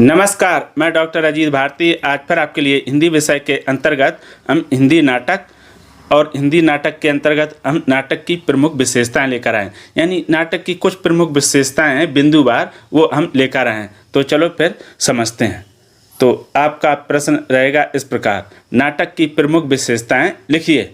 नमस्कार, मैं डॉक्टर अजीत भारती आज फिर आपके लिए हिंदी विषय के अंतर्गत हम हिंदी नाटक और हिंदी नाटक के अंतर्गत हम नाटक की प्रमुख विशेषताएं लेकर आए। यानी नाटक की कुछ प्रमुख विशेषताएं हैं बिंदुवार, वो हम लेकर आए हैं। तो चलो फिर समझते हैं। तो आपका प्रश्न रहेगा इस प्रकार, नाटक की प्रमुख विशेषताएं लिखिए।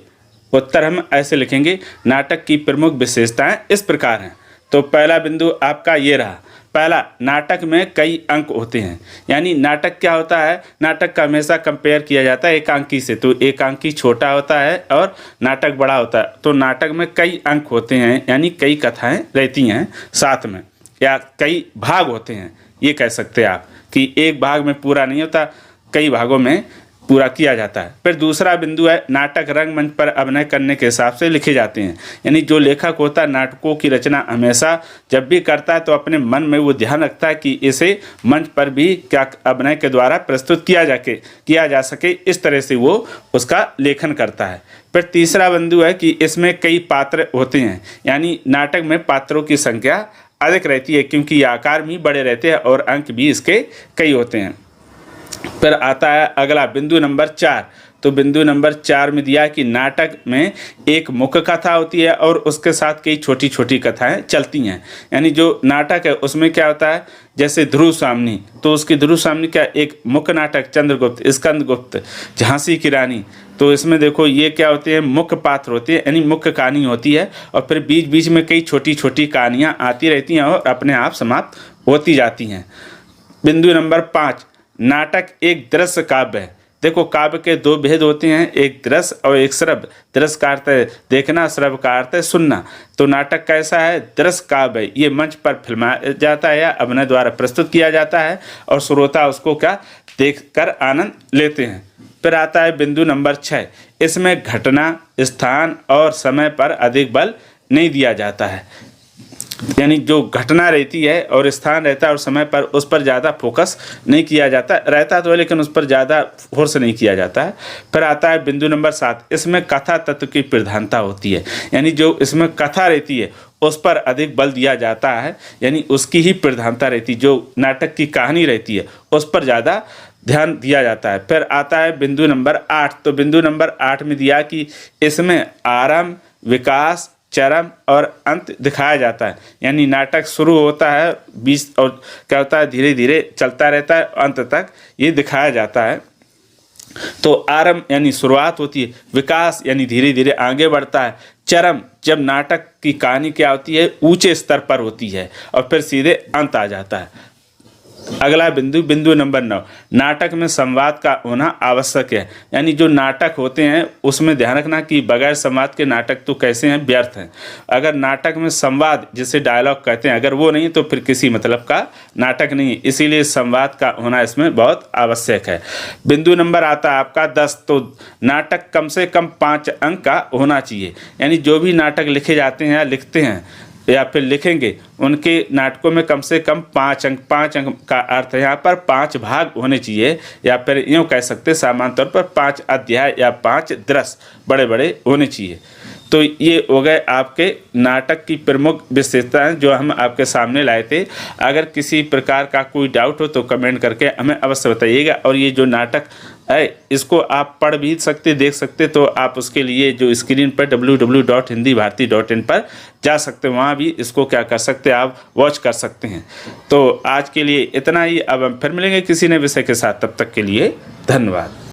उत्तर हम ऐसे लिखेंगे, नाटक की प्रमुख विशेषताएं इस प्रकार हैं। तो पहला बिंदु आपका ये रहा। पहला, नाटक में कई अंक होते हैं। यानी नाटक क्या होता है, नाटक का हमेशा कंपेयर किया जाता है एकांकी से। तो एकांकी छोटा होता है और नाटक बड़ा होता है। तो नाटक में कई अंक होते हैं, यानी कई कथाएं रहती हैं साथ में, या कई भाग होते हैं। ये कह सकते हैं आप कि एक भाग में पूरा नहीं होता, कई भागों में पूरा किया जाता है। फिर दूसरा बिंदु है, नाटक रंगमंच पर अभिनय करने के हिसाब से लिखे जाते हैं। यानी जो लेखक होता है नाटकों की रचना हमेशा जब भी करता है तो अपने मन में वो ध्यान रखता है कि इसे मंच पर भी क्या अभिनय के द्वारा प्रस्तुत किया जा सके, इस तरह से वो उसका लेखन करता है। फिर तीसरा बिंदु है कि इसमें कई पात्र होते हैं। यानी नाटक में पात्रों की संख्या अधिक रहती है, क्योंकि आकार भी बड़े रहते हैं और अंक भी इसके कई होते हैं। फिर आता है अगला बिंदु नंबर 4। तो बिंदु नंबर 4 में दिया कि नाटक में एक मुख्य कथा होती है और उसके साथ कई छोटी छोटी कथाएं चलती हैं। यानी जो नाटक है उसमें क्या होता है, जैसे ध्रुव स्वामिनी, तो उसकी ध्रुव स्वामिनी का एक मुख्य नाटक चंद्रगुप्त, स्कंदगुप्त, झांसी की रानी। तो इसमें देखो ये क्या होते हैं, मुख्य पात्र होते हैं, यानी मुख्य कहानी होती है और फिर बीच बीच में कई छोटी छोटी कहानियाँ आती रहती हैं और अपने आप समाप्त होती जाती हैं। बिंदु नंबर 5, नाटक एक दृश्य काव्य है। देखो काव्य के दो भेद होते हैं, एक दृश्य और एक श्रव्य। दृश्य का अर्थ है देखना, श्रव्य का अर्थ है सुनना। तो नाटक कैसा है, दृश्य काव्य है। ये मंच पर फिल्माया जाता है या अभिनय द्वारा प्रस्तुत किया जाता है और श्रोता उसको क्या देखकर आनंद लेते हैं। फिर आता है बिंदु नंबर 6, इसमें घटना, स्थान और समय पर अधिक बल नहीं दिया जाता है। यानी जो घटना रहती है और स्थान रहता है और समय पर, उस पर ज़्यादा फोकस नहीं किया जाता, रहता तो है लेकिन उस पर ज़्यादा फोर्स नहीं किया जाता है। फिर आता है बिंदु नंबर 7, इसमें कथा तत्व की प्रधानता होती है। यानी जो इसमें कथा रहती है उस पर अधिक बल दिया जाता है, यानी उसकी ही प्रधानता रहती है। जो नाटक की कहानी रहती है उस पर ज़्यादा ध्यान दिया जाता है। फिर आता है बिंदु नंबर 8। तो बिंदु नंबर 8 में दिया कि इसमें आरंभ, विकास, चरम और अंत दिखाया जाता है। यानी नाटक शुरू होता है, बीच और क्या होता है, धीरे धीरे चलता रहता है, अंत तक ये दिखाया जाता है। तो आरंभ यानी शुरुआत होती है, विकास यानी धीरे धीरे आगे बढ़ता है, चरम जब नाटक की कहानी क्या होती है, ऊंचे स्तर पर होती है, और फिर सीधे अंत आ जाता है। अगला बिंदु नंबर 9, नाटक में संवाद का होना आवश्यक है। यानी जो नाटक होते हैं उसमें ध्यान रखना कि बगैर संवाद के नाटक तो कैसे हैं, व्यर्थ हैं। अगर नाटक में संवाद, जिसे डायलॉग कहते हैं, अगर वो नहीं तो फिर किसी मतलब का नाटक नहीं है। इसीलिए संवाद का होना इसमें बहुत आवश्यक है। बिंदु नंबर आता है आपका 10। तो नाटक कम से कम 5 अंक का होना चाहिए। यानी जो भी नाटक लिखे जाते हैं या लिखते हैं या फिर लिखेंगे, उनके नाटकों में कम से कम 5 अंक, 5 अंक का अर्थ है यहाँ पर 5 भाग होने चाहिए, या फिर यूँ कह सकते हैं सामान्य तौर पर 5 अध्याय या 5 दृश्य बड़े बड़े होने चाहिए। तो ये हो गए आपके नाटक की प्रमुख विशेषताएं जो हम आपके सामने लाए थे। अगर किसी प्रकार का कोई डाउट हो तो कमेंट करके हमें अवश्य बताइएगा। और ये जो नाटक है इसको आप पढ़ भी सकते, देख सकते, तो आप उसके लिए जो स्क्रीन पर www.hindibharati.in पर जा सकते हैं, वहाँ भी इसको क्या कर सकते हैं, आप वॉच कर सकते हैं। तो आज के लिए इतना ही। अब हम फिर मिलेंगे किसी नए विषय के साथ, तब तक के लिए धन्यवाद।